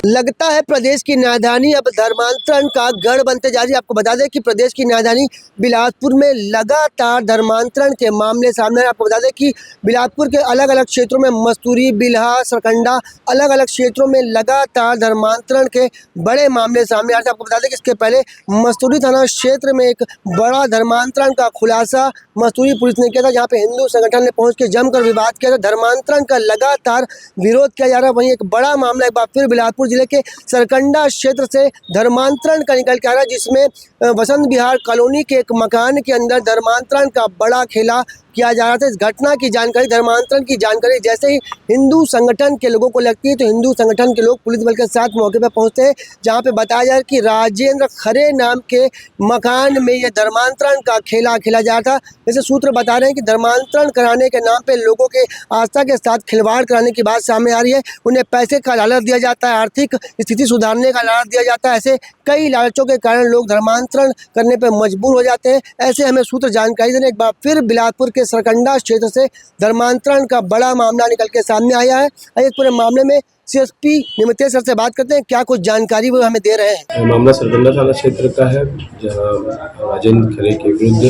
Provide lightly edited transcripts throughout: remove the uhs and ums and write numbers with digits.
लगता है प्रदेश की राजधानी अब धर्मांतरण का गढ़ बनते जा रही है। आपको बता दें कि प्रदेश की राजधानी बिलासपुर में लगातार धर्मांतरण के मामले सामने आ रहे हैं। आपको बता दें कि बिलासपुर के अलग अलग क्षेत्रों में मस्तूरी, बिल्हा, सरकंडा, अलग अलग क्षेत्रों में लगातार धर्मांतरण के बड़े मामले सामने आ रहे हैं। आपको बता दें कि इसके पहले मस्तूरी थाना क्षेत्र में एक बड़ा धर्मांतरण का खुलासा मस्तूरी पुलिस ने किया था, जहाँ पे हिंदू संगठन ने पहुँच के जमकर विवाद किया था। धर्मांतरण का लगातार विरोध किया जा रहा है। वहीं एक बड़ा मामला एक बार फिर बिलासपुर जिले के सरकंडा क्षेत्र से धर्मांतरण का निकल के आ रहा है, जिसमें वसंत विहार कॉलोनी के एक मकान के अंदर धर्मांतरण का बड़ा खेला किया जा रहा था। इस घटना की जानकारी, धर्मांतरण की जानकारी जैसे ही हिंदू संगठन के लोगों को लगती है तो हिंदू संगठन के लोग पुलिस बल के साथ मौके पर पहुंचते हैं, जहां पे बताया जा रहा है कि राजेंद्र खरे नाम के मकान में यह धर्मांतरण का खेला खेला जा रहा था। जैसे सूत्र बता रहे हैं कि धर्मांतरण कराने के नाम पे लोगों के आस्था के साथ खिलवाड़ कराने की बात सामने आ रही है। उन्हें पैसे का लालच दिया जाता है, आर्थिक स्थिति सुधारने का लालच दिया जाता है। ऐसे कई लालचों के कारण लोग धर्मांतरण करने पर मजबूर हो जाते हैं। ऐसे हमें सूत्र जानकारी देने एक बार फिर बिलासपुर के सरकंडा क्षेत्र से धर्मांतरण का बड़ा मामला निकल के सामने आया है। इस पूरे मामले में सीएसपी निमितेश सर से बात करते हैं, क्या कुछ जानकारी वो हमें दे रहे हैं। मामला सरकंडा थाना क्षेत्र का है, जहां राजेंद्र खरे के विरुद्ध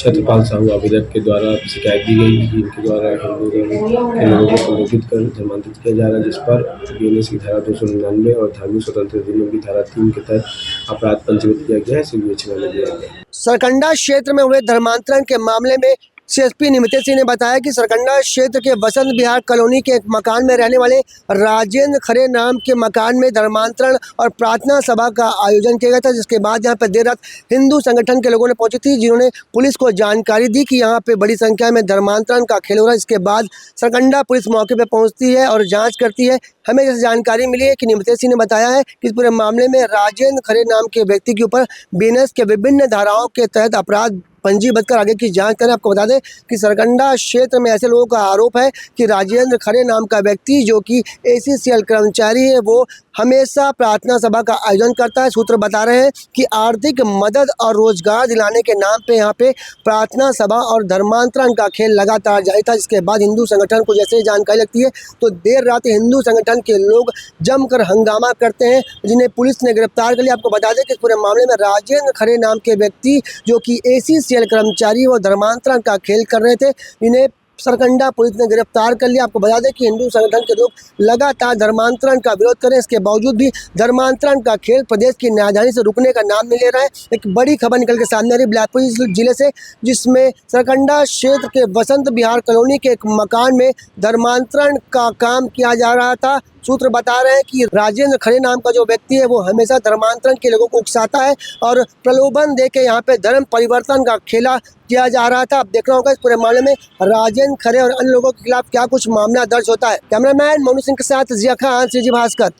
छत्रपाल साहू आवेदक के द्वारा शिकायत दी गई कि इनके द्वारा हिंदू धर्म के लोगों को प्रलोभित कर धर्मांतरित किया जा रहा है, जिस पर बीएनएस की धारा 299 और धार्मिक स्वतंत्रता अधिनियम की धारा 3 के तहत अपराध पंजीबद्ध किया गया है। इसे विवेचना में लिया गया है। सरकंडा क्षेत्र में हुए धर्मांतरण के मामले में सीएसपी निमितेश सिंह ने बताया कि सरकंडा क्षेत्र के वसंत विहार कॉलोनी के एक मकान में रहने वाले राजेंद्र खरे नाम के मकान में धर्मांतरण और प्रार्थना सभा का आयोजन किया गया था, जिसके बाद यहाँ पर देर रात हिंदू संगठन के लोगों ने पहुंची थी, जिन्होंने पुलिस को जानकारी दी कि यहाँ पे बड़ी संख्या में धर्मांतरण का खेल हो रहा है। इसके बाद सरकंडा पुलिस मौके पर पहुँचती है और जाँच करती है। हमें जैसे जानकारी मिली है कि निमितेश सिंह ने बताया है कि इस पूरे मामले में राजेंद्र खरे नाम के व्यक्ति के ऊपर बीएनएस के विभिन्न धाराओं के तहत अपराध पंजीबद्ध कर आगे की जांच करें। आपको बता दें कि सरकंडा क्षेत्र में ऐसे लोगों का आरोप है कि राजेंद्र खरे नाम का व्यक्ति, जो कि एसीसीएल कर्मचारी है, वो हमेशा प्रार्थना सभा का आयोजन करता है। सूत्र बता रहे हैं कि आर्थिक मदद और रोजगार दिलाने के नाम पे यहाँ पे प्रार्थना सभा और धर्मांतरण का खेल लगातार जारी था। जिसके बाद हिंदू संगठन को जैसे ही जानकारी लगती है तो देर रात हिंदू संगठन के लोग जमकर हंगामा करते हैं, जिन्हें पुलिस ने गिरफ्तार कर लिया। आपको बता दें कि इस पूरे मामले में राजेंद्र खरे नाम के व्यक्ति, जो कि एसीसीएल कर्मचारी व धर्मांतरण का खेल कर रहे थे, इन्हें सरकंडा पुलिस ने गिरफ्तार कर लिया। आपको बता दें कि हिंदू संगठन के लोग लगातार धर्मांतरण का विरोध करें, इसके बावजूद भी धर्मांतरण का खेल प्रदेश की राजधानी से रुकने का नाम नहीं ले रहा है। एक बड़ी खबर निकल के सामने आ रही बिलासपुर जिले से, जिसमें सरकंडा क्षेत्र के वसंत विहार कॉलोनी के एक मकान में धर्मांतरण का काम किया जा रहा था। सूत्र बता रहे हैं कि राजेंद्र खरे नाम का जो व्यक्ति है वो हमेशा धर्मांतरण के लोगों को उकसाता है और प्रलोभन देके यहाँ पे धर्म परिवर्तन का खेला किया जा रहा था। अब देखना होगा इस पूरे मामले में राजेंद्र खरे और अन्य लोगों के खिलाफ क्या कुछ मामला दर्ज होता है। कैमरामैन मोनू सिंह के साथ जिया खान, सीजी भास्कर।